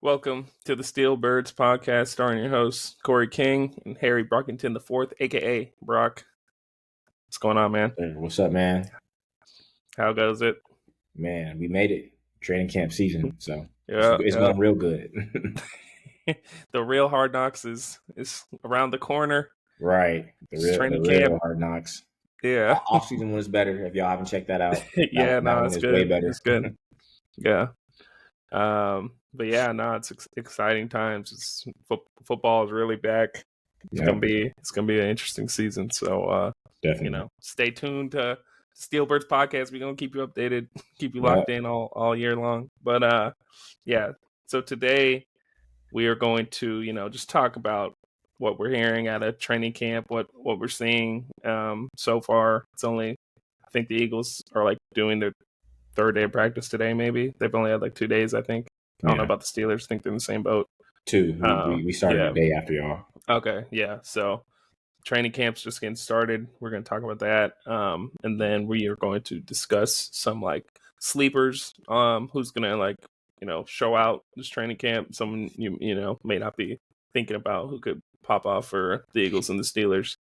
Welcome to the Steel Birds podcast, starring your hosts Corey King and Harry Brockington IV, aka Brock. What's going on, man? What's up, man? How goes it? Man, we made it. Training camp season, so Yeah, it's going real good. The real Hard Knocks is around the corner. Right, It's training the camp. real Hard Knocks. Yeah, Off season one is better. If y'all haven't checked that out, yeah, that no, one it's is way good. better. It's good. Yeah. But yeah, no, it's exciting times. It's football is really back. It's gonna be an interesting season. So Definitely, stay tuned to Steelbirds podcast. We're gonna keep you updated, keep you locked in all year long. But yeah. So today we are going to, just talk about what we're hearing at a training camp, what we're seeing so far. It's only, I think the Eagles are like doing their third day of practice today, maybe. They've only had like 2 days, I think. I don't know about the Steelers. I think they're in the same boat. Two. We started a day after y'all. Okay, yeah. So training camp's just getting started. We're going to talk about that. And then we are going to discuss some like sleepers, who's going to like, show out this training camp. Someone you may not be thinking about who could pop off for the Eagles and the Steelers.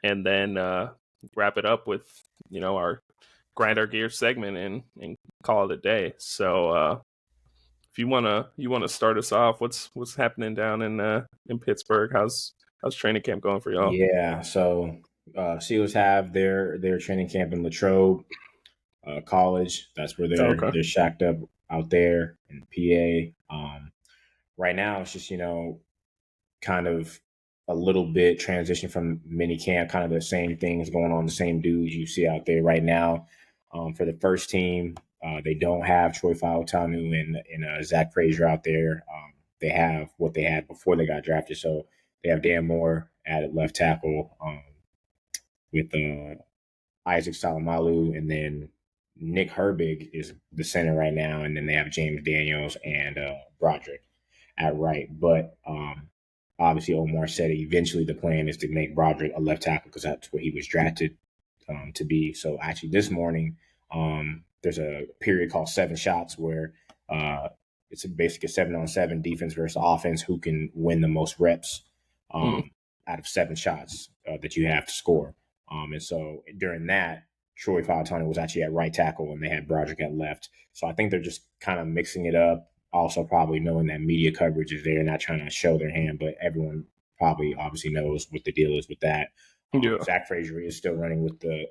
And then wrap it up with, our grind our gear segment and call it a day. So if you wanna start us off, what's happening down in Pittsburgh? How's training camp going for y'all? Yeah, so Steelers have their training camp in Latrobe College. That's where they're shacked up out there in PA. Right now, it's just kind of a little bit transition from mini camp, kind of the same things going on, the same dudes you see out there right now. For the first team, they don't have Troy Fautanu and Zach Frazier out there. They have what they had before they got drafted. So they have Dan Moore at left tackle with Isaac Salamalu, and then Nick Herbig is the center right now, and then they have James Daniels and Broderick at right. But obviously, Omar said eventually the plan is to make Broderick a left tackle because that's what he was drafted to be. So actually, this morning, there's a period called 7 shots where it's basically a 7-on-7 defense versus offense who can win the most reps out of 7 shots that you have to score. And so during that, Troy Fautanu was actually at right tackle and they had Broderick at left. So I think they're just kind of mixing it up. Also, probably knowing that media coverage is there, not trying to show their hand, but everyone probably obviously knows what the deal is with that. Zach Frazier is still running with the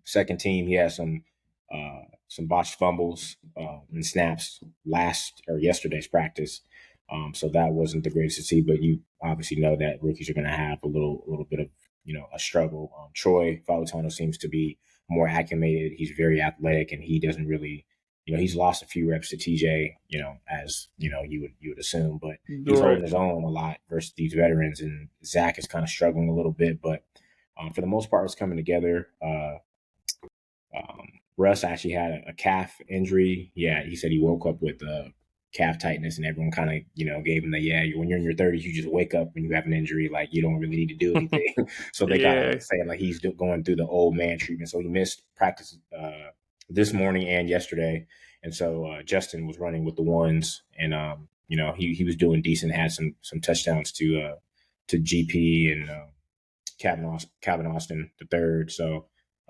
second team. He has some botched fumbles and snaps yesterday's practice. So that wasn't the greatest to see, but you obviously know that rookies are going to have a little bit of a struggle. Troy Fautanu seems to be more acclimated. He's very athletic, and he doesn't really, he's lost a few reps to TJ, as you would assume, but he's holding his own a lot versus these veterans. And Zach is kind of struggling a little bit, but for the most part, it's coming together. Russ actually had a calf injury. Yeah, he said he woke up with calf tightness, and everyone kind of, gave him the, when you're in your 30s, you just wake up when you have an injury, like you don't really need to do anything. So they kind of saying like he's going through the old man treatment. So he missed practice this morning and yesterday. And so Justin was running with the ones, and he was doing decent, had some touchdowns to GP and Calvin Austin the third. So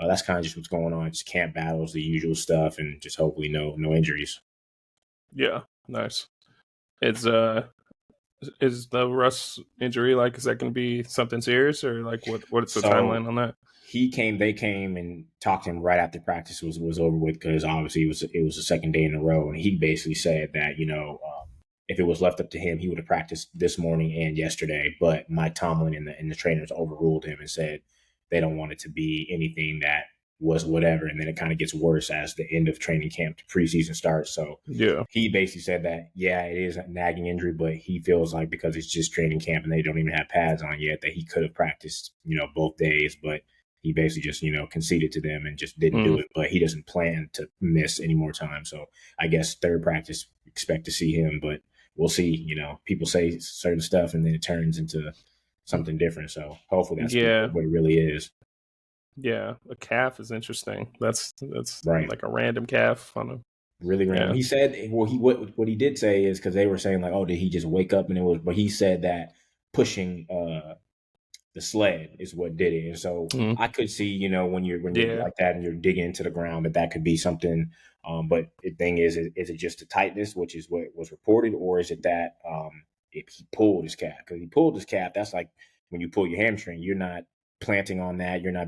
that's kind of just what's going on. Just camp battles, the usual stuff, and just hopefully no injuries. Yeah, nice. Is the Russ injury is that going to be something serious, or like what's the timeline on that? They came and talked to him right after practice was over with, because obviously it was the second day in a row, and he basically said that if it was left up to him, he would have practiced this morning and yesterday, but Mike Tomlin and the trainers overruled him and said they don't want it to be anything that was whatever. And then it kind of gets worse as the end of training camp to preseason starts. So he basically said that, it is a nagging injury, but he feels like because it's just training camp and they don't even have pads on yet, that he could have practiced, both days, but he basically just, conceded to them and just didn't do it. But he doesn't plan to miss any more time. So I guess third practice, expect to see him, but we'll see. People say certain stuff and then it turns into something different. So hopefully that's what it really is. Yeah, a calf is interesting. That's right. Like a random calf on really random. Yeah. He said, well, what he did say is because they were saying like, oh, did he just wake up and it was? But he said that pushing the sled is what did it. And so Mm. I could see, when you're Yeah. like that and you're digging into the ground, that could be something. But the thing is it just the tightness, which is what was reported, or is it that if he pulled his calf? Because he pulled his calf, that's like when you pull your hamstring, you're not planting on that. You're not,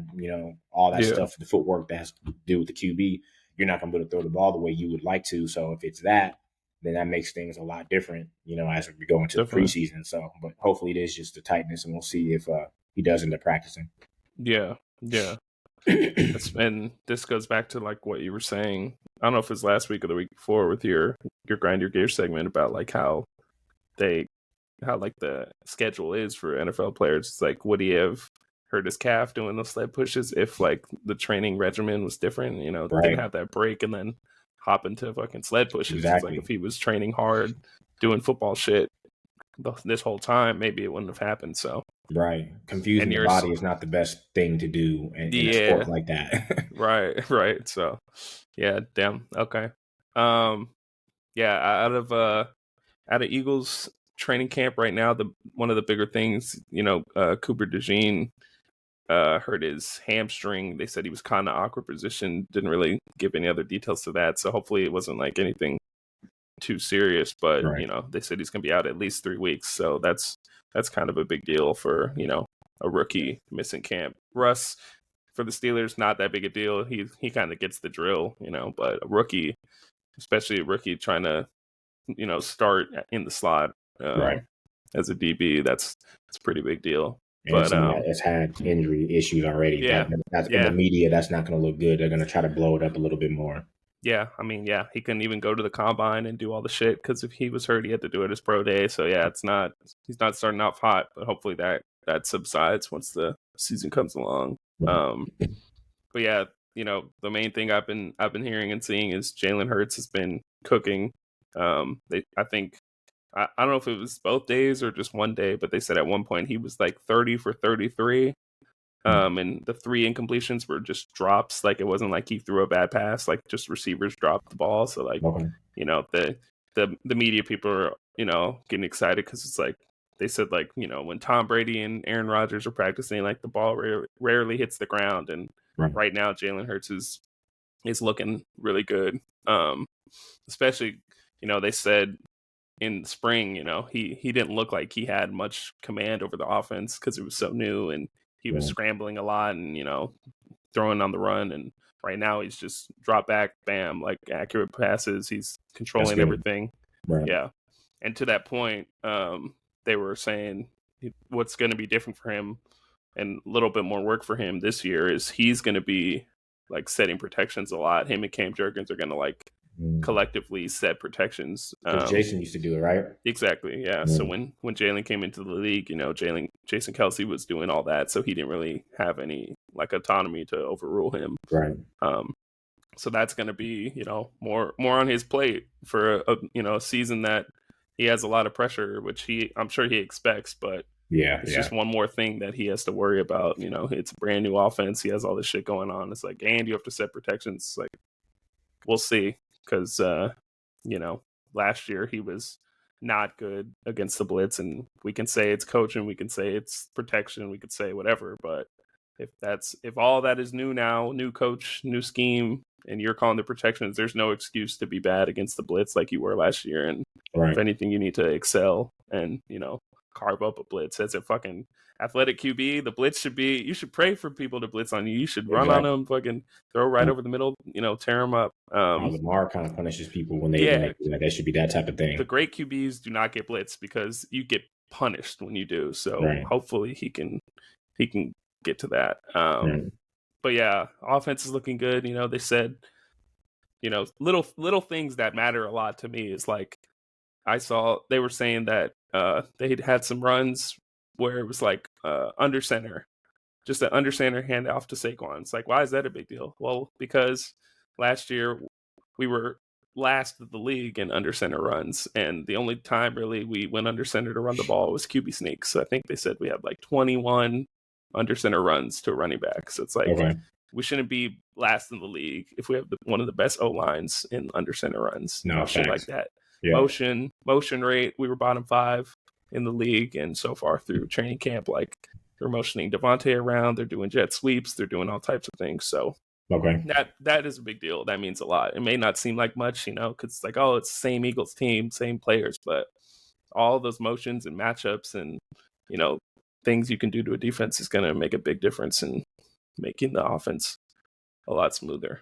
all that Yeah. stuff, the footwork that has to do with the QB. You're not going to be able to throw the ball the way you would like to. So if it's that, then that makes things a lot different, as we go into the Definitely. preseason. So, but hopefully it is just the tightness, and we'll see if he does end up practicing. Yeah. Yeah. And this goes back to like what you were saying. I don't know if it's last week or the week before with your grind your gear segment about like how like the schedule is for NFL players. It's like, would he have hurt his calf doing those sled pushes if like the training regimen was different? Right. Didn't have that break and then hop into fucking sled pushes. Exactly. It's like if he was training hard, doing football shit this whole time, maybe it wouldn't have happened. So right, confusing the body is not the best thing to do in a sport like that. right. So yeah, damn. Okay. Yeah, out of Eagles training camp right now, one of the bigger things, Cooper DeJean hurt his hamstring. They said he was kind of awkward position. Didn't really give any other details to that. So hopefully it wasn't like anything too serious. But right. they said he's gonna be out at least 3 weeks. So that's kind of a big deal for a rookie missing camp. Russ for the Steelers, not that big a deal. He kind of gets the drill, but a rookie, especially a rookie trying to start in the slot right. as a DB, that's a pretty big deal. And but that has had injury issues already. Yeah, that's in the media. That's not going to look good. They're going to try to blow it up a little bit more. Yeah, I mean, yeah, he couldn't even go to the combine and do all the shit because if he was hurt, he had to do it his pro day. So yeah, he's not starting off hot, but hopefully that subsides once the season comes along. But yeah, the main thing I've been hearing and seeing is Jalen Hurts has been cooking. I think I don't know if it was both days or just one day, but they said at one point he was like 30 for 33. And the 3 incompletions were just drops. Like it wasn't like he threw a bad pass, like just receivers dropped the ball. So like, the media people are, getting excited because it's like, they said like, when Tom Brady and Aaron Rodgers are practicing, like the ball rarely hits the ground. And right now Jalen Hurts is looking really good. Especially, they said in the spring, he didn't look like he had much command over the offense because it was so new and he was scrambling a lot and, throwing on the run. And right now he's just drop back, bam, like accurate passes. He's controlling everything. Right. Yeah. And to that point, they were saying what's going to be different for him and a little bit more work for him this year is he's going to be like setting protections a lot. Him and Cam Jurgens are going to like collectively set protections. Jason used to do it, right? Exactly, yeah. So when Jalen came into the league, Jason Kelce was doing all that, so he didn't really have any like autonomy to overrule him. Right. So that's going to be more on his plate for a season that he has a lot of pressure, which I'm sure he expects, but it's just one more thing that he has to worry about. It's a brand new offense. He has all this shit going on. It's like, and you have to set protections. It's like, we'll see. Because, last year he was not good against the blitz, and we can say it's coaching, we can say it's protection, we could say whatever. But if all that is new now, new coach, new scheme, and you're calling the protections, there's no excuse to be bad against the blitz like you were last year. And if anything, you need to excel and carve up a blitz. As a fucking athletic QB, the blitz you should pray for people to blitz on you. You should run on them, fucking throw right over the middle, tear them up. Lamar kind of punishes people when they that should be that type of thing. The great QBs do not get blitzed because you get punished when you do. So hopefully he can get to that. But yeah, offense is looking good. They said, little things that matter a lot to me is like, I saw they were saying that they had some runs where it was like under center, just an under center handoff to Saquon. It's like, why is that a big deal? Well, because last year we were last of the league in under center runs, and the only time really we went under center to run the ball was QB sneaks. So I think they said we had like 21 under center runs to a running back. So it's like we shouldn't be last in the league if we have one of the best O lines in under center runs, shit like that. Yeah. Motion rate, we were bottom 5 in the league, and so far through training camp, like they're motioning Devontae around, they're doing jet sweeps, they're doing all types of things. So that is a big deal. That means a lot. It may not seem like much, because it's like, oh, it's the same Eagles team, same players, but all those motions and matchups and things you can do to a defense is going to make a big difference in making the offense a lot smoother.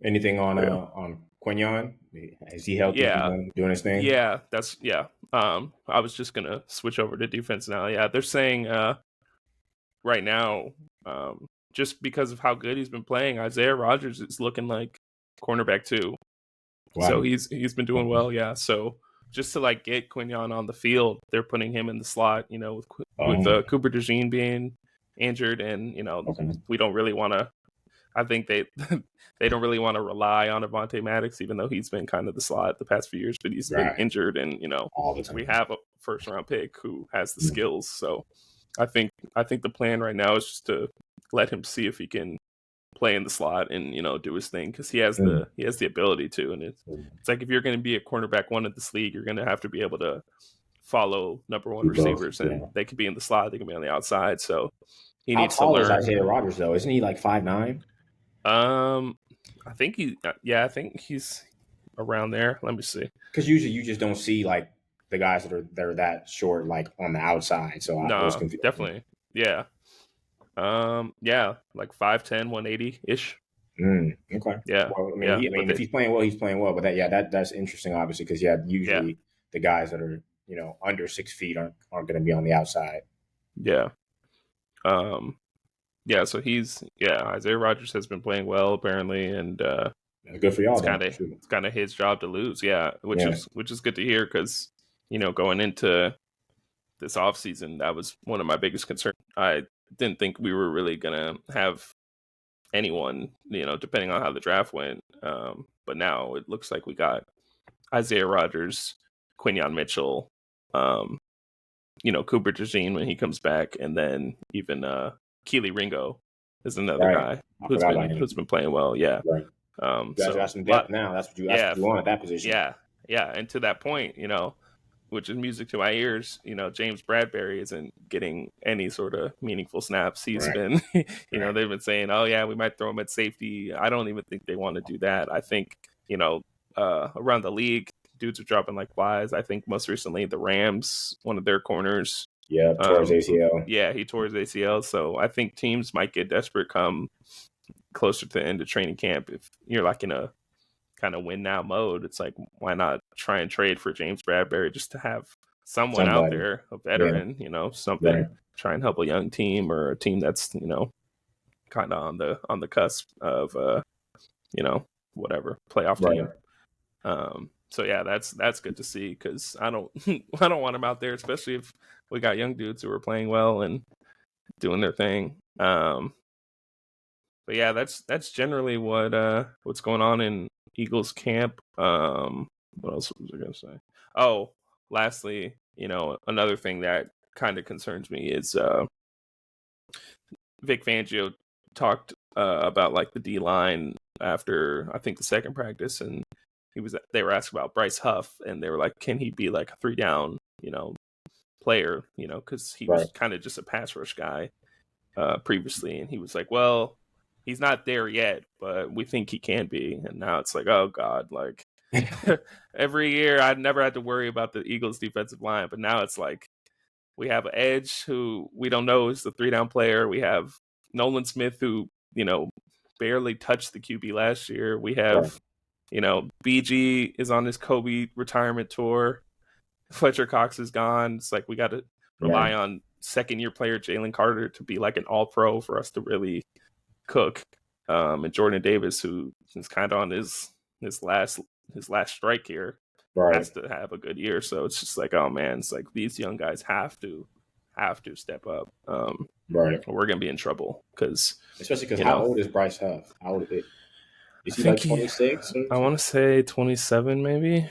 Anything on Quinyon? Is he healthy? Yeah, doing his thing. Yeah, I was just gonna switch over to defense now. Yeah, they're saying right now, just because of how good he's been playing, Isaiah Rodgers is looking like cornerback 2. Wow. So he's been doing well. Yeah, so just to like get Quinyon on the field, they're putting him in the slot. With Cooper DeJean being injured, and we don't really want to. I think they don't really want to rely on Avonte Maddox, even though he's been kind of the slot the past few years, but he's been injured, and all the time. We have a first round pick who has the skills. So I think the plan right now is just to let him see if he can play in the slot and do his thing, because he has the ability to. And it's like, if you're going to be a cornerback 1 in this league, you're going to have to be able to follow number 1 receivers, and they could be in the slot, they can be on the outside. So he needs to learn. How tall is Isaiah Rodgers though? Isn't he like 5'9"? I think he's around there. Let me see. Because usually you just don't see like the guys that are that short like on the outside. So I was confused. Definitely, yeah. Like 5'10", 180 ish. Okay. Yeah. Well, if he's playing well, he's playing well. But that's interesting, obviously, because usually the guys that are under 6 feet aren't going to be on the outside. Yeah. Yeah, so Isaiah Rodgers has been playing well apparently, and good for y'all. It's kind of his job to lose, which is good to hear, because going into this offseason, that was one of my biggest concerns. I didn't think we were really gonna have anyone, depending on how the draft went. But now it looks like we got Isaiah Rodgers, Quinyon Mitchell, Cooper DeJean when he comes back, and then even Kelee Ringo is another guy who's been playing well. Yeah. Right. You guys got some depth now. That's what you want at that position. Yeah. And to that point, which is music to my ears, James Bradbury isn't getting any sort of meaningful snaps. He's been, they've been saying, oh yeah, we might throw him at safety. I don't even think they want to do that. I think, around the league, dudes are dropping like flies. I think most recently the Rams, one of their corners, tore his ACL. Yeah, he tore his ACL. So I think teams might get desperate come closer to the end of training camp. If you're like in a kind of win now mode, it's like, why not try and trade for James Bradbury just to have somebody out there, a veteran, something, try and help a young team or a team that's, kind of on the cusp of, whatever playoff team. So yeah, that's good to see, because I don't want them out there, especially if we got young dudes who are playing well and doing their thing. But yeah, that's generally what's going on in Eagles camp. What else was I gonna say? Oh, lastly, another thing that kind of concerns me is Vic Fangio talked about like the D line after, I think, the second practice, and they were asked about Bryce Huff, and they were like, can he be like a 3-down, player, because he was kind of just a pass rush guy previously, and he was like, well, he's not there yet, but we think he can be. And now it's like, oh God, like every year I never had to worry about the Eagles defensive line, but now it's like we have an edge who we don't know is the 3-down player. We have Nolan Smith, who, barely touched the QB last year. We have, BG is on his Kobe retirement tour. Fletcher Cox is gone. It's like we got to rely on second-year player Jalen Carter to be like an all-pro for us to really cook. And Jordan Davis, who is kind of on his last strike here, has to have a good year. So it's just like, oh man, it's like these young guys have to step up. We're gonna be in trouble, especially because how old is Bryce Huff? How old is he like 26? I want to say 27, maybe.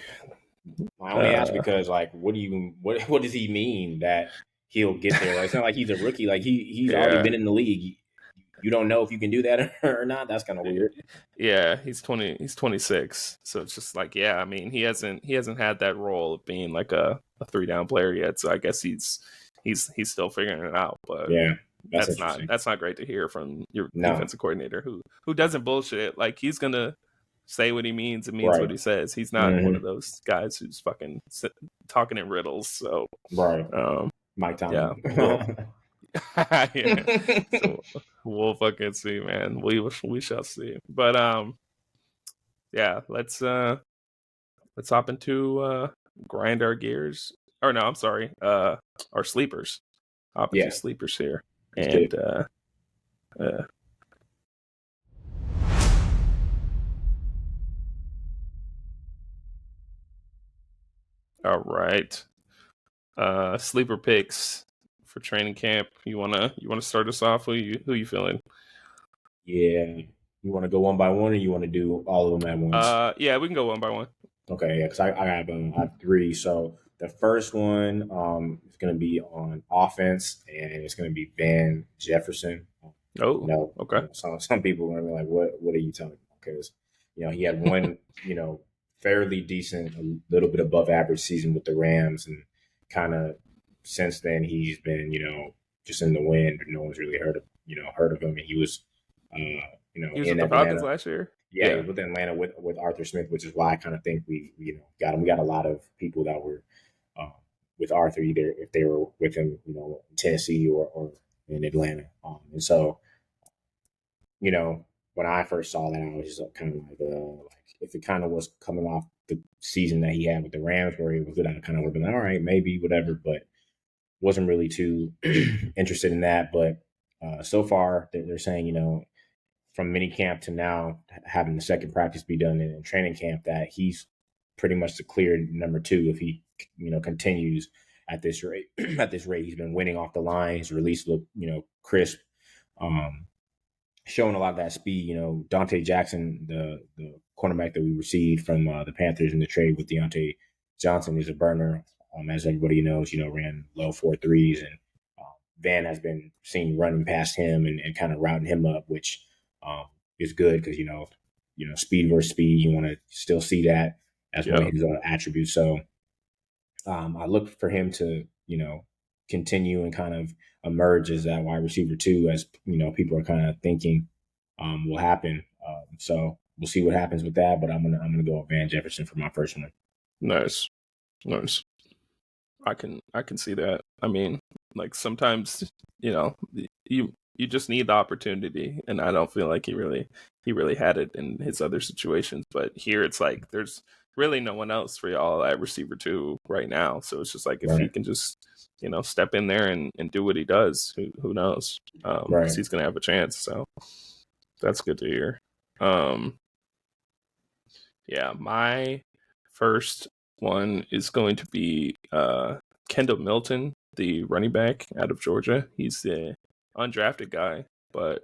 I only ask because, like, what does he mean that he'll get there? Like, it's not like he's a rookie. Like he's already been in the league. you don't know if you can do that or not. That's kind of weird. Yeah, he's 20. He's 26. So it's just like, yeah, I mean, he hasn't had that role of being like a 3-down player yet. So I guess he's still figuring it out. But yeah, that's not great to hear from your No. defensive coordinator who doesn't bullshit. Like, he's gonna say what he means and means Right. what he says. He's not one of those guys who's fucking talking in riddles. So right, Mike Tomlin. Yeah. Yeah. So we'll fucking see, man. We shall see. But yeah, let's hop into grind our gears. Or no, I'm sorry, our sleepers. Hop into sleepers here. And all right. Sleeper picks for training camp. You wanna start us off? Who you feeling? Yeah. You want to go one by one, or you want to do all of them at once? Yeah, we can go one by one. Okay, yeah, because I have three. So the first one is going to be on offense, and it's going to be Van Jefferson. Oh, okay. Some people are like, "What are you telling me?" Because he had one fairly decent, a little bit above average season with the Rams, and kind of since then he's been just in the wind. No one's really heard of him. And he was he was with the Falcons last year. Yeah, he was with Atlanta with Arthur Smith, which is why I kind of think we got him. We got a lot of people that were with Arthur, either if they were with him, in Tennessee or in Atlanta. And so, when I first saw that, I was just kind of like if it kind of was coming off the season that he had with the Rams, where he was good, I kind of would have been like, all right, maybe whatever, but wasn't really too interested in that. But so far, they're saying, from mini camp to now having the second practice be done in training camp, that he's pretty much the clear number 2 if he continues at this rate. At this rate, he's been winning off the line. His release looked crisp, showing a lot of that speed. Dante Jackson, the cornerback that we received from the Panthers in the trade with Deontay Johnson, is a burner. As everybody knows, ran low 4.3s, and Van has been seen running past him and kind of routing him up, which is good because speed versus speed. You want to still see that as one of his attributes. So I look for him to continue and kind of emerge as that wide receiver 2, as people are kind of thinking will happen. So we'll see what happens with that. But I'm gonna go with Van Jefferson for my first one. Nice. I can see that. I mean, like, sometimes you just need the opportunity, and I don't feel like he really had it in his other situations. But here it's like there's really no one else for y'all at receiver 2 right now. So it's just like if he can just step in there and do what he does, who knows? Because he's gonna have a chance. So that's good to hear. Yeah, my first one is going to be Kendall Milton, the running back out of Georgia. He's the undrafted guy, but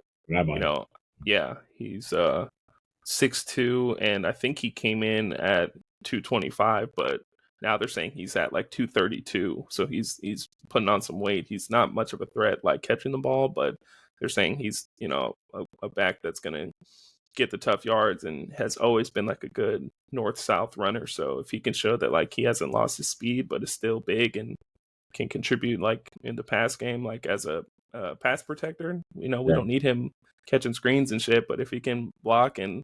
he's 6'2", and I think he came in at 225, but now they're saying he's at like 232. So he's putting on some weight. He's not much of a threat like catching the ball, but they're saying he's a back that's gonna get the tough yards and has always been like a good north-south runner. So if he can show that like he hasn't lost his speed but is still big and can contribute like in the pass game, like as a pass protector, we don't need him catching screens and shit, but if he can block and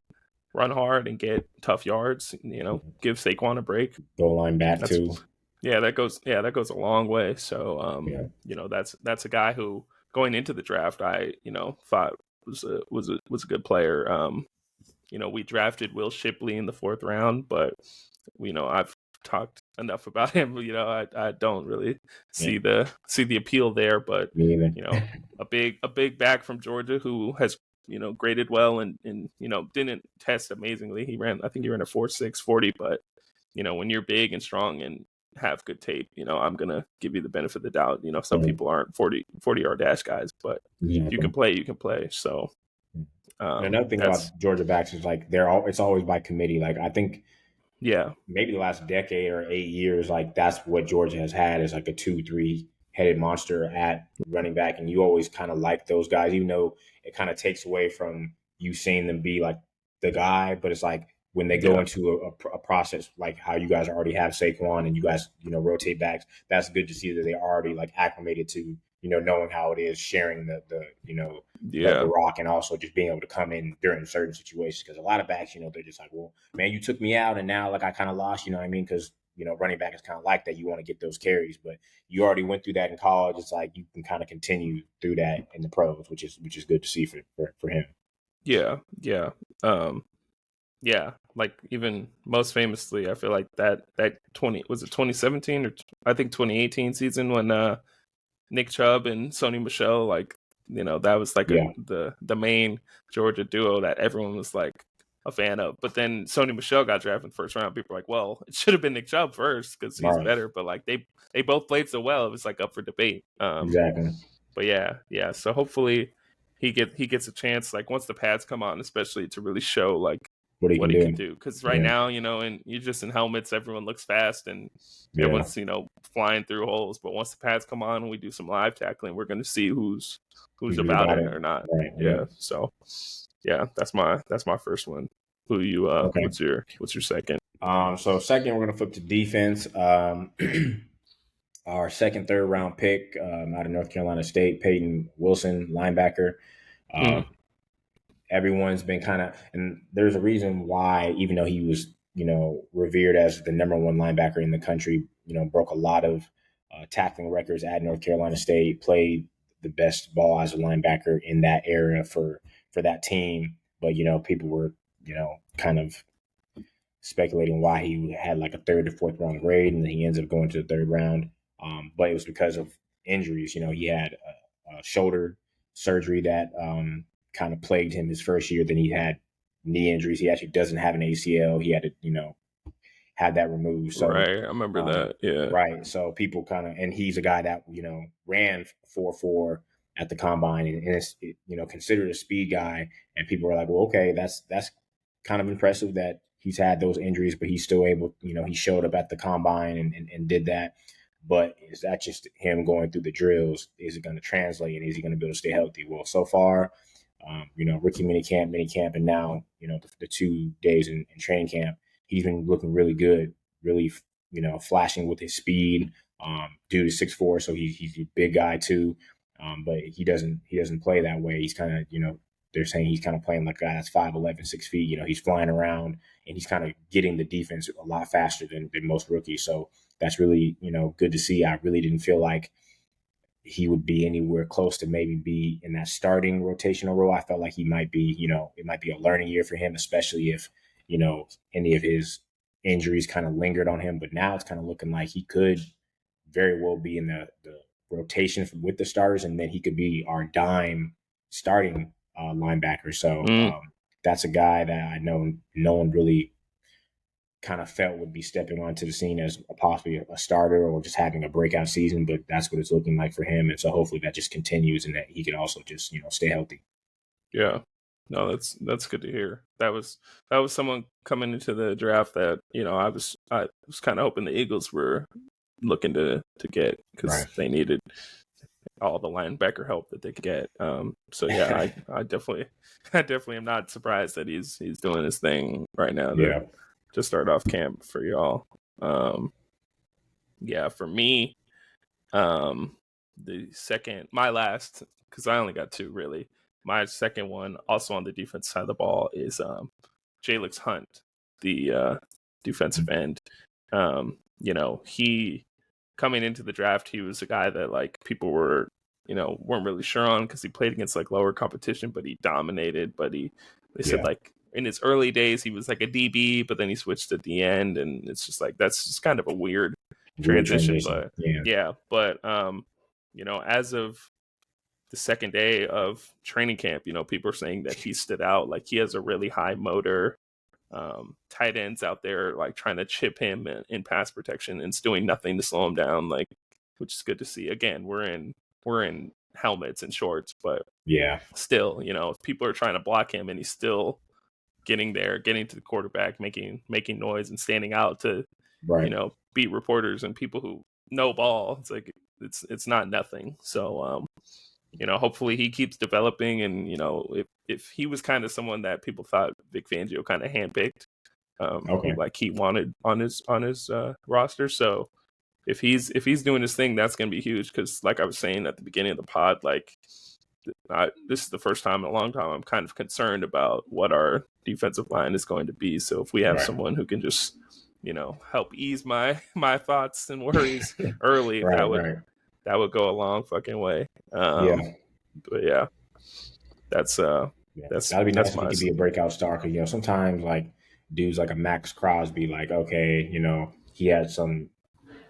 run hard and get tough yards, give Saquon a break. Goal line back too. Yeah, that goes a long way. So that's a guy who going into the draft I thought was a good player. We drafted Will Shipley in the 4th round, but I've talked enough about him. I don't really see the appeal there, but a big back from Georgia who has graded well and didn't test amazingly. I think he ran a 4.6 40, but when you're big and strong and have good tape, I'm gonna give you the benefit of the doubt. Some people aren't 40-yard dash guys, but if you can play, you can play. So another thing about Georgia backs is like it's always by committee. Like I think maybe the last decade or 8 years, like that's what Georgia has had is like a 2-3 headed monster at running back, and you always kind of like those guys, even though it kind of takes away from you seeing them be like the guy. But it's like when they go into a process like how you guys already have Saquon and you guys, rotate backs, that's good to see that they already like acclimated to, knowing how it is sharing the rock, and also just being able to come in during certain situations. Because a lot of backs, they're just like, well, man, you took me out and now like I kind of lost, you know what I mean? Because, running back is kind of like that. You want to get those carries, but you already went through that in college. It's like you can kind of continue through that in the pros, which is good to see for him. Yeah. Yeah, like even most famously, I feel like that 2017 or I think 2018 season when Nick Chubb and Sony Michel, like, that was like the main Georgia duo that everyone was like a fan of. But then Sony Michel got drafted in the first round. People were like, well, it should have been Nick Chubb first because he's better. But like they both played so well, it was like up for debate. Exactly. But yeah. So hopefully he gets a chance, like once the pads come on, especially to really show like what he can do. Because right now, and you're just in helmets, everyone looks fast and everyone's flying through holes. But once the pads come on and we do some live tackling, we're going to see who's about it or not. Right. Yeah. So yeah, that's my first one. Who you? Okay. What's your second? So second, we're going to flip to defense. Our second, third round pick out of North Carolina State, Peyton Wilson, linebacker. Everyone's been kind of, and there's a reason why, even though he was, revered as the number one linebacker in the country, broke a lot of tackling records at North Carolina State, played the best ball as a linebacker in that era for that team. But, people were, kind of speculating why he had like a third or fourth round grade, and then he ends up going to the third round. But it was because of injuries. He had a shoulder surgery that kind of plagued him his first year. Then he had knee injuries. He actually doesn't have an ACL. He had to, have that removed. So right, I remember that. Yeah. Right. So people kind of, and he's a guy that ran 4.4 at the combine, and it's considered a speed guy. And people are like, well, okay, that's kind of impressive that he's had those injuries, but he's still able. He showed up at the combine and did that. But is that just him going through the drills? Is it going to translate, and is he going to be able to stay healthy? Well, so far, rookie minicamp, and now, the 2 days in training camp, he's been looking really good, really, flashing with his speed. Dude is 6'4", so he's a big guy too. But he doesn't play that way. He's kind of, they're saying he's kind of playing like a guy that's 5'11", 6 feet. He's flying around and he's kind of getting the defense a lot faster than most rookies. So that's really, good to see. I really didn't feel like he would be anywhere close to maybe be in that starting rotational role. I felt like he might be, it might be a learning year for him, especially if, any of his injuries kind of lingered on him. But now it's kind of looking like he could very well be in the rotation with the starters, and then he could be our dime starting linebacker. So that's a guy that I know no one really kind of felt would be stepping onto the scene as possibly a starter or just having a breakout season, but that's what it's looking like for him. And so hopefully that just continues and that he can also just, stay healthy. Yeah. No, that's good to hear. That was someone coming into the draft that, I was kind of hoping the Eagles were looking to get, because they needed all the linebacker help that they could get. So yeah, I definitely am not surprised that he's doing his thing right now to start off camp for y'all. Yeah, for me, the second, my last, because I only got two really. My second one, also on the defense side of the ball, is Jalix Hunt, the defensive end. He coming into the draft, he was a guy that like people were, weren't really sure on because he played against like lower competition, but he dominated. But they said like in his early days he was like a DB, but then he switched at the end, and it's just like that's just kind of a weird transition. But as of the second day of training camp, people are saying that he stood out. Like he has a really high motor. Tight ends out there like trying to chip him in pass protection, and it's doing nothing to slow him down. Like, which is good to see. Again, we're in helmets and shorts, but still, if people are trying to block him and he's still getting there, getting to the quarterback, making noise and standing out to right. Beat reporters and people who know ball. It's like it's not nothing. So hopefully he keeps developing, and if he was kind of someone that people thought Vic Fangio kind of handpicked, Okay. like he wanted on his roster. So if he's doing his thing, that's going to be huge. Because like I was saying at the beginning of the pod, like this is the first time in a long time I'm kind of concerned about what our defensive line is going to be. So if we have someone who can just help ease my thoughts and worries early, that would go a long fucking way. Yeah. But yeah, that's that'd be nice if he could be a breakout star. Because sometimes like dudes like a Max Crosby, like okay, he had some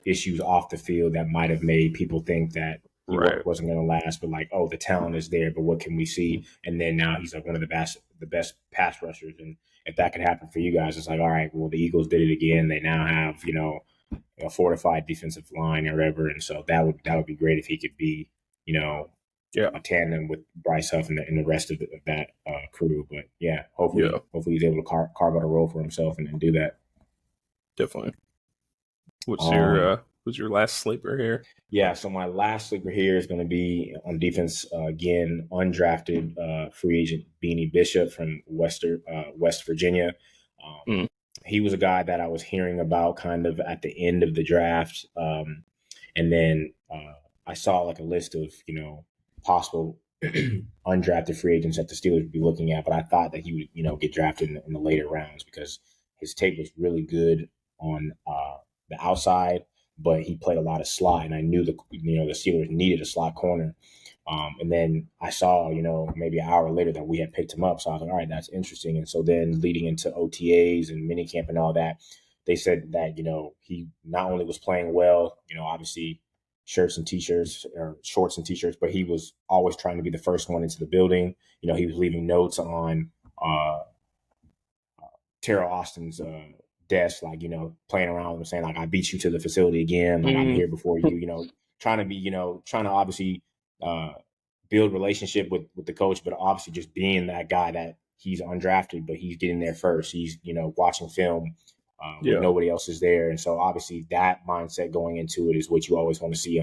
issues off the field that might have made people think that he wasn't going to last. But like, oh, the talent is there, but what can we see? And then now he's like one of the best pass rushers. And if that could happen for you guys, it's like, all right, well, the Eagles did it again. They now have a fortified defensive line or whatever, and so that would be great if he could be a tandem with Bryce Huff and the rest of that crew. But yeah, hopefully he's able to carve out a role for himself and do that. Definitely. What's your last sleeper here? Yeah, so my last sleeper here is going to be on defense again, undrafted free agent Beanie Bishop from West Virginia. He was a guy that I was hearing about kind of at the end of the draft, and then I saw like a list of possible undrafted free agents that the Steelers would be looking at, but I thought that he would get drafted in the later rounds because his tape was really good on the outside, but he played a lot of slot, and I knew the Steelers needed a slot corner. And then I saw, maybe an hour later that we had picked him up. So I was like, all right, that's interesting. And so then leading into OTAs and minicamp and all that, they said that, he not only was playing well, obviously shorts and t-shirts, but he was always trying to be the first one into the building. He was leaving notes on Terrell Austin's desk, like, playing around with him, saying like, I beat you to the facility again. Like I'm here before you, trying to obviously build relationship with the coach, but obviously just being that guy that he's undrafted, but he's getting there first. He's, watching film when nobody else is there. And so obviously that mindset going into it is what you always want to see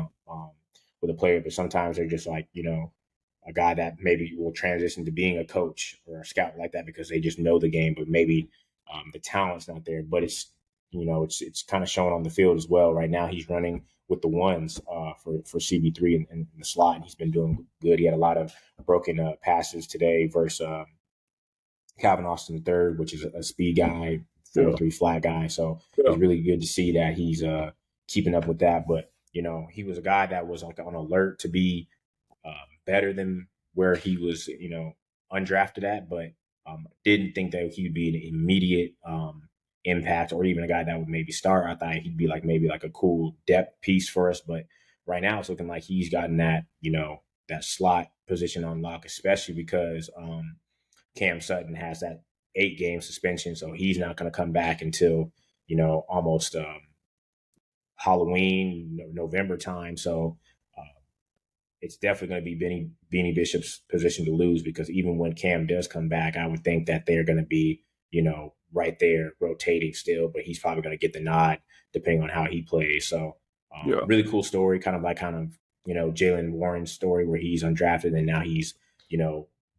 with a player. But sometimes they're just like, a guy that maybe will transition to being a coach or a scout like that because they just know the game, but maybe the talent's not there. But it's kind of showing on the field as well. Right now he's running with the ones for CB3 in the slot, and he's been doing good. He had a lot of broken passes today versus Calvin Austin III, which is a speed guy, 4-3 flat guy. So it's really good to see that he's keeping up with that. But he was a guy that was like on alert to be better than where he was, undrafted at, but didn't think that he would be an immediate impact or even a guy that would maybe start. I thought he'd be like maybe like a cool depth piece for us, but right now it's looking like he's gotten that that slot position on lock, especially because Cam Sutton has that 8-game suspension, so he's not going to come back until almost Halloween, November time. So it's definitely going to be Beanie Bishop's position to lose, because even when Cam does come back, I would think that they're going to be right there rotating still, but he's probably going to get the nod depending on how he plays. So really cool story, kind of Jaylen Warren's story where he's undrafted and now he's,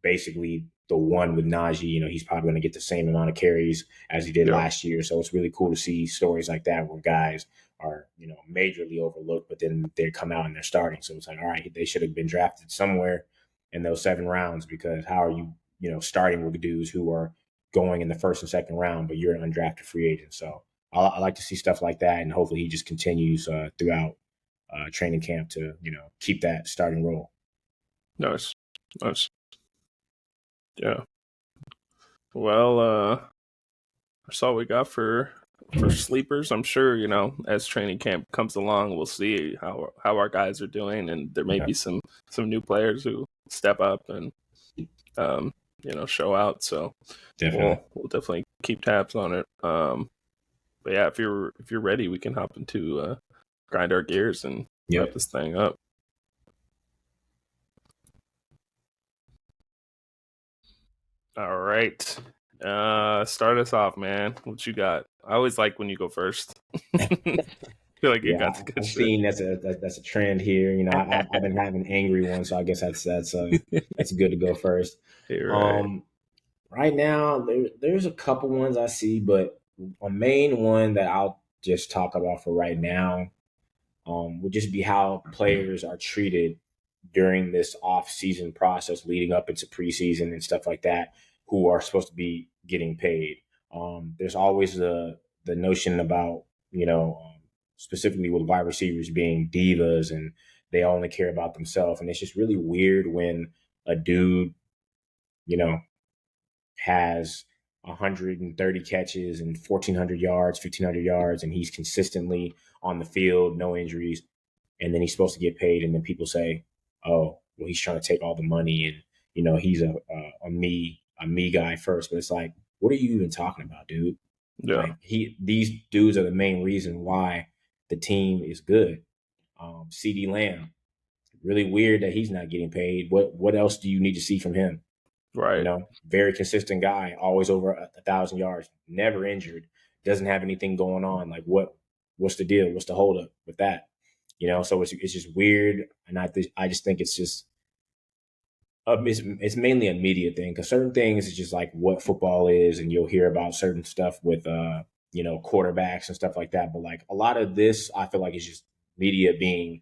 basically the one with Najee. He's probably going to get the same amount of carries as he did last year. So it's really cool to see stories like that where guys are, majorly overlooked, but then they come out and they're starting. So it's like, all right, they should have been drafted somewhere in those 7 rounds, because how are you, starting with dudes who are going in the first and second round, but you're an undrafted free agent. So I like to see stuff like that, and hopefully he just continues throughout training camp to keep that starting role. Nice. Yeah. Well, that's all we got for sleepers. I'm sure as training camp comes along, we'll see how our guys are doing, and there may be some new players who step up and show out. So we'll definitely keep tabs on it. But yeah, if you're ready, we can hop into grind our gears and wrap this thing up. All right. Start us off, man. What you got? I always like when you go first. Feel like you Yeah, got the good I've shit. seen that's a trend here. You know, I've been having angry ones, so I guess that's good to go first. You're right. Um, right now there's a couple ones I see, but a main one that I'll just talk about for right now would just be how players are treated during this off-season process leading up into preseason and stuff like that, who are supposed to be getting paid. There's always the notion about specifically with wide receivers being divas and they only care about themselves, and it's just really weird when a dude, you know, has 130 catches and 1,400 yards, 1,500 yards, and he's consistently on the field, no injuries, and then he's supposed to get paid, and then people say, "Oh, well, he's trying to take all the money, and he's a me guy first." But it's like, what are you even talking about, dude? Yeah. Like these dudes are the main reason why the team is good. CD Lamb, really weird that he's not getting paid. What else do you need to see from him? Right. Very consistent guy, always over 1,000 yards, never injured, doesn't have anything going on. Like what's the deal? What's the holdup with that? So it's just weird, and I just think it's just it's mainly a media thing because certain things is just like what football is, and you'll hear about certain stuff with quarterbacks and stuff like that. But like a lot of this, I feel like is just media being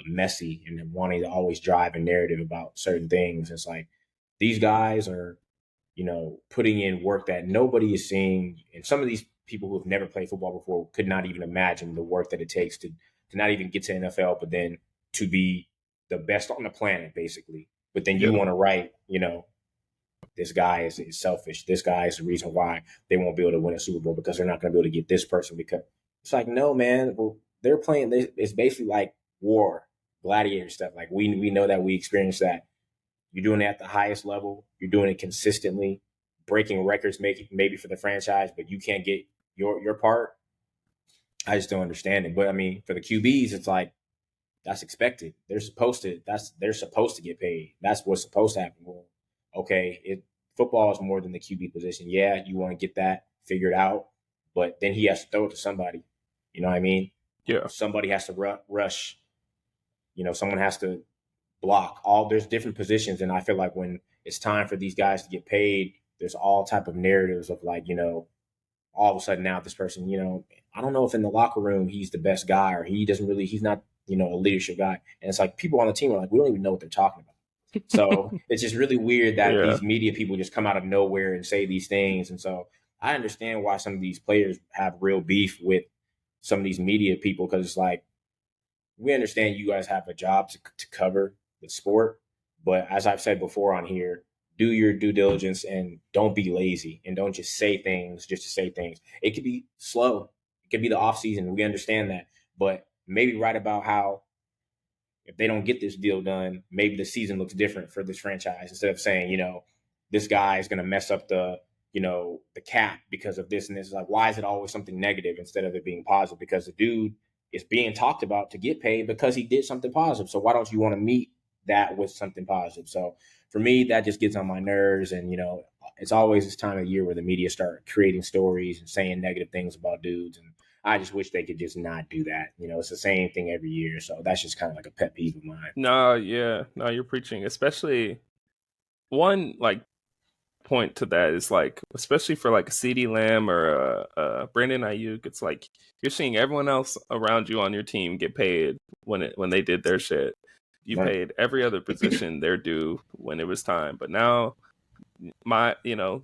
messy and wanting to always drive a narrative about certain things. It's like these guys are putting in work that nobody is seeing, and some of these people who have never played football before could not even imagine the work that it takes to not even get to NFL, but then to be the best on the planet, basically. But then you Yeah. want to write, this guy is selfish. This guy is the reason why they won't be able to win a Super Bowl because they're not going to be able to get this person. Because it's like, no, man, well, they're playing. It's basically like war, gladiator stuff. Like we know that we experienced that. You're doing it at the highest level. You're doing it consistently, breaking records, maybe for the franchise, but you can't get your part. I just don't understand it. But I mean, for the QBs, it's like that's expected. They're supposed to get paid. That's what's supposed to happen. Well, okay, football is more than the QB position. Yeah, you want to get that figured out, but then he has to throw it to somebody. You know what I mean? Yeah. Somebody has to rush. Someone has to block. There's different positions, and I feel like when it's time for these guys to get paid, there's all type of narratives of like all of a sudden now this person, I don't know if in the locker room he's the best guy or he's not a leadership guy, and it's like people on the team are like we don't even know what they're talking about. So it's just really weird that Yeah. these media people just come out of nowhere and say these things, and so I understand why some of these players have real beef with some of these media people because it's like we understand you guys have a job to cover the sport, but as I've said before on here, do your due diligence and don't be lazy and don't just say things just to say things. It could be slow. It could be the off season. We understand that, but maybe write about how if they don't get this deal done, maybe the season looks different for this franchise instead of saying, this guy is going to mess up the cap because of this and this. Like, why is it always something negative instead of it being positive? Because the dude is being talked about to get paid because he did something positive. So why don't you want to meet that with something positive? So for me, that just gets on my nerves. And, it's always this time of year where the media start creating stories and saying negative things about dudes. And I just wish they could just not do that. It's the same thing every year. So that's just kind of like a pet peeve of mine. No, yeah. No, you're preaching. Especially one like point to that is like, especially for like a CD Lamb or a Brandon Ayuk, it's like you're seeing everyone else around you on your team get paid when they did their shit. You Right. paid every other position their due when it was time, but now my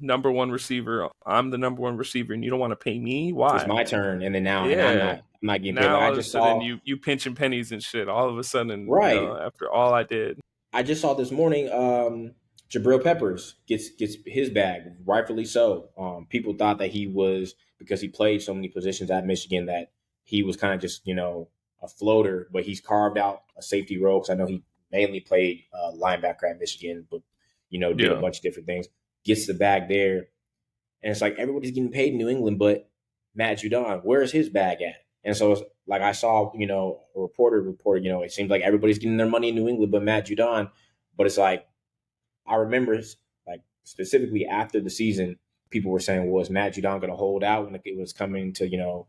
number one receiver, I'm the number one receiver, and you don't want to pay me. It's Why? my turn, and then now, and I'm Yeah. not getting paid. Now Like I all of a just sudden saw, you pinching pennies and shit. All of a sudden, right. after all I did. I just saw this morning. Jabril Peppers gets his bag, rightfully so. People thought that he was because he played so many positions at Michigan that he was kind of just a floater, but he's carved out a safety role because I know he mainly played linebacker at Michigan, but did a Yeah. bunch of different things. Gets the bag there, and it's like everybody's getting paid in New England, but Matt Judon, where's his bag at? And so it's like I saw, a reporter reported, it seems like everybody's getting their money in New England, but Matt Judon. But it's like I remember, like specifically after the season, people were saying, was Matt Judon going to hold out when it was coming to,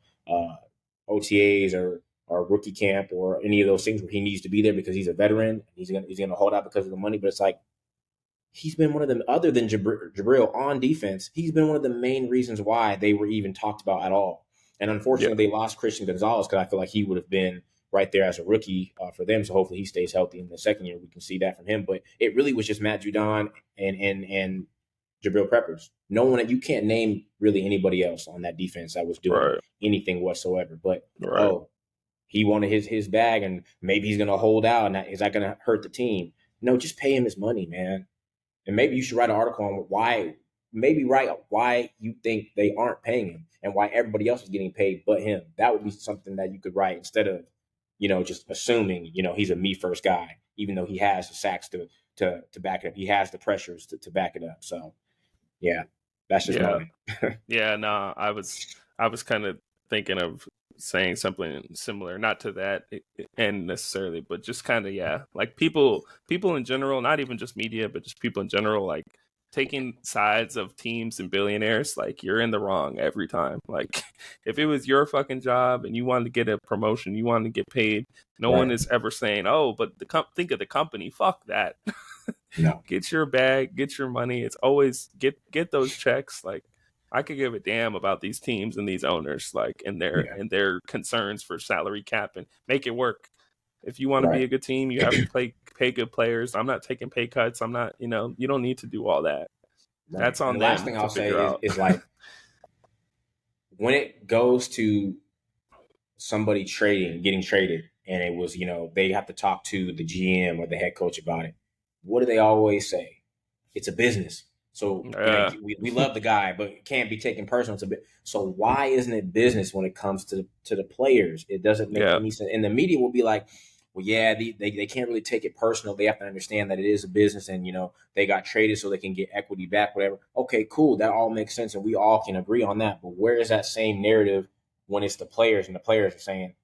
OTAs or rookie camp or any of those things where he needs to be there because he's a veteran. He's gonna hold out because of the money. But it's like, he's been one of them, other than Jabril on defense, he's been one of the main reasons why they were even talked about at all. And unfortunately, they lost Christian Gonzalez because I feel like he would have been right there as a rookie for them. So hopefully he stays healthy in the second year. We can see that from him. But it really was just Matt Judon and Jabril Peppers. No one, you can't name really anybody else on that defense that was doing anything whatsoever. But he wanted his bag, and maybe he's going to hold out. And is that going to hurt the team? No, just pay him his money, man. And maybe you should write an article on why you think they aren't paying him and why everybody else is getting paid but him. That would be something that you could write instead of, just assuming, he's a me first guy, even though he has the sacks to back it up. He has the pressures to back it up. So, yeah, that's just mine. Yeah, no, I was kind of thinking of saying something similar, not to that end necessarily, but just kind of, like people in general, not even just media, but just people in general, like taking sides of teams and billionaires, like you're in the wrong every time. Like if it was your fucking job and you wanted to get a promotion, you wanted to get paid, no one is ever saying, oh, but think of the company. Fuck that. No. Get your bag, get your money. It's always get those checks. Like I could give a damn about these teams and these owners, like and their concerns for salary cap, and make it work. If you want to be a good team, you have to pay good players. I'm not taking pay cuts. I'm not, you don't need to do all that. Right. That's on them. The last thing I'll say is like, when it goes to somebody getting traded, and it was, they have to talk to the GM or the head coach about it. What do they always say? It's a business. So we love the guy, but it can't be taken personal. So why isn't it business when it comes to the players? It doesn't make any sense. And the media will be like, well, yeah, they can't really take it personal. They have to understand that it is a business, and they got traded so they can get equity back, whatever. Okay, cool, that all makes sense, and we all can agree on that. But where is that same narrative when it's the players, and the players are saying,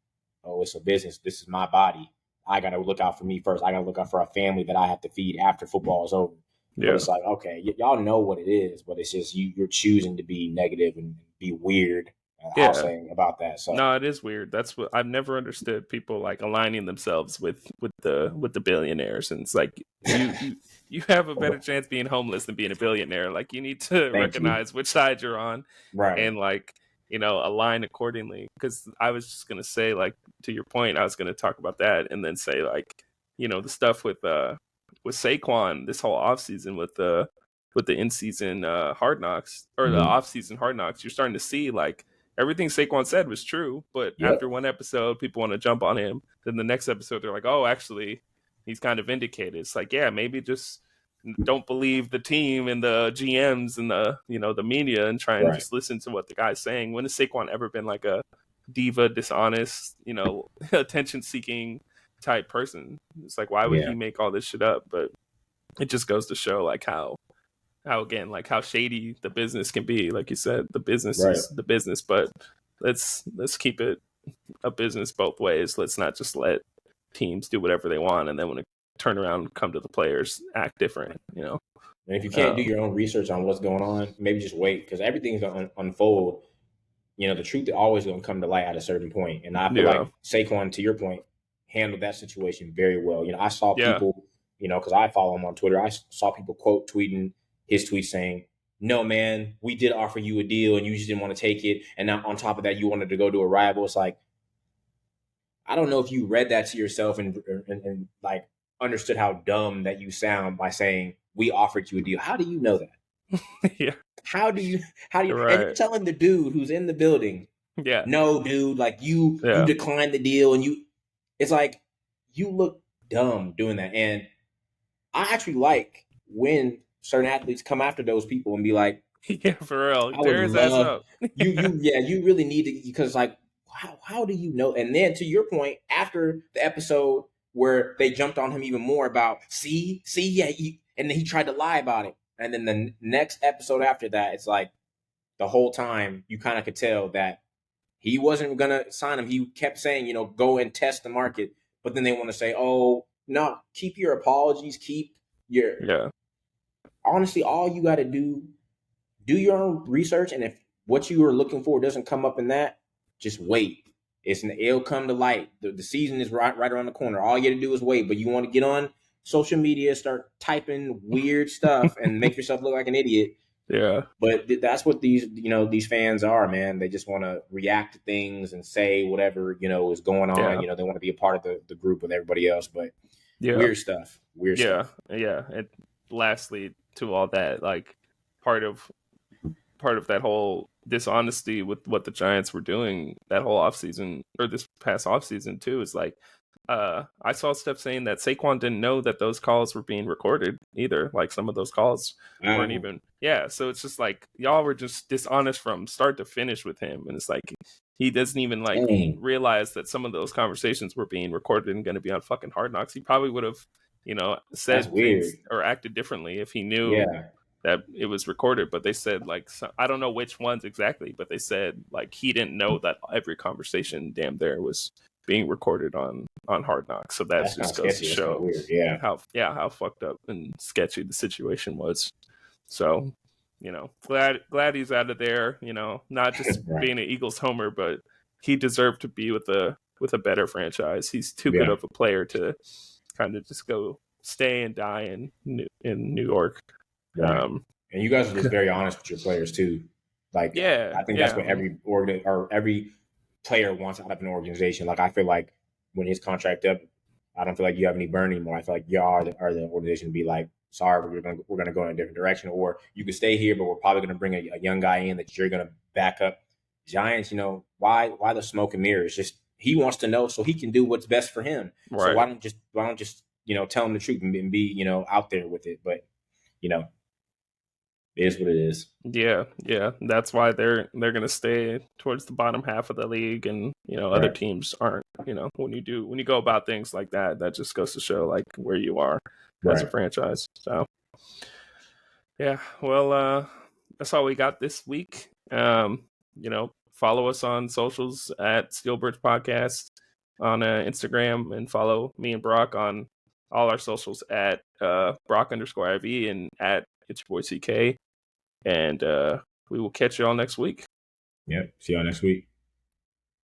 "Oh, it's a business. This is my body. I got to look out for me first. I got to look out for a family that I have to feed after football is over." Yeah. But it's like, okay, y'all know what it is, but it's just you're choosing to be negative and be weird. I'll say about that. So no, it is weird. That's what I've never understood. People like aligning themselves with the billionaires, and it's like you have a better chance being homeless than being a billionaire. Like you need to recognize which side you're on, right? And like align accordingly. Because I was just gonna say, like to your point, I was gonna talk about that, and then say like the stuff with Saquon this whole offseason with the in-season Hard Knocks or the off-season Hard Knocks, you're starting to see like everything Saquon said was true, but after one episode, people want to jump on him. Then the next episode, they're like, oh, actually, he's kind of vindicated. It's like, yeah, maybe just don't believe the team and the GMs and the the media and try and just listen to what the guy's saying. When has Saquon ever been like a diva, dishonest, attention-seeking type person? It's like, why would he make all this shit up? But it just goes to show like how again, like how shady the business can be. Like you said, the business is the business, but let's keep it a business both ways. Let's not just let teams do whatever they want, and then when it turn around and come to the players, act different. And if you can't do your own research on what's going on, maybe just wait, because everything's gonna unfold. The truth is always gonna come to light at a certain point. And I feel like Saquon, to your point, handled that situation very well. I saw people, because I follow him on Twitter, I saw people quote tweeting his tweet saying, "No, man, we did offer you a deal and you just didn't want to take it. And now on top of that, you wanted to go to a rival." It's like, I don't know if you read that to yourself and like understood how dumb that you sound by saying we offered you a deal. How do you know that? How do you, and you're telling the dude who's in the building, no, dude, like you declined the deal, and it's like, you look dumb doing that. And I actually like when certain athletes come after those people and be like, yeah, for real, tear his ass up. you really need to, because like, how do you know? And then to your point, after the episode where they jumped on him even more about, and then he tried to lie about it. And then the next episode after that, it's like the whole time you kind of could tell that he wasn't going to sign him. He kept saying, go and test the market. But then they want to say, oh, no, keep your apologies, keep your... Yeah. Honestly, all you got to do do your own research, and if what you are looking for doesn't come up in that, just wait. It'll come to light. The season is right around the corner. All you got to do is wait. But you want to get on social media, start typing weird stuff, and make yourself look like an idiot. Yeah. But that's what these fans are, man. They just want to react to things and say whatever is going on. Yeah. They want to be a part of the group with everybody else. But Yeah. weird stuff. Yeah. And lastly, to all that, like part of that whole dishonesty with what the Giants were doing that whole offseason, or this past offseason too, is like I saw stuff saying that Saquon didn't know that those calls were being recorded either. Like some of those calls weren't even. Yeah, so it's just like y'all were just dishonest from start to finish with him, and it's like he doesn't even like realize that some of those conversations were being recorded and going to be on fucking Hard Knocks. He probably would have, said things or acted differently if he knew that it was recorded. But they said like I don't know which ones exactly, but they said like he didn't know that every conversation damn there was being recorded on Hard Knocks. So that's just goes to show how fucked up and sketchy the situation was. So, glad he's out of there, not just being an Eagles homer, but he deserved to be with a better franchise. He's too good of a player to kind of just go stay and die in New York. Right. And you guys are just very honest with your players too. Like, I think that's what every player wants out of an organization. Like, I feel like when his contract up, I don't feel like you have any burn anymore. I feel like y'all are the organization to be like, sorry, we're gonna go in a different direction, or you can stay here, but we're probably gonna bring a young guy in that you're gonna back up. Giants, why the smoke and mirrors? Just he wants to know so he can do what's best for him. Right. So why don't just tell him the truth and be out there with it. But it is what it is. Yeah. That's why they're gonna stay towards the bottom half of the league, and other teams aren't. When you go about things like that, that just goes to show like where you are as a franchise. So yeah, well, that's all we got this week. Follow us on socials at Steelbirds Podcast on Instagram, and follow me and Brock on all our socials at Brock_IV and at It's Your Boy CK. And we will catch you all next week. Yep. See y'all next week.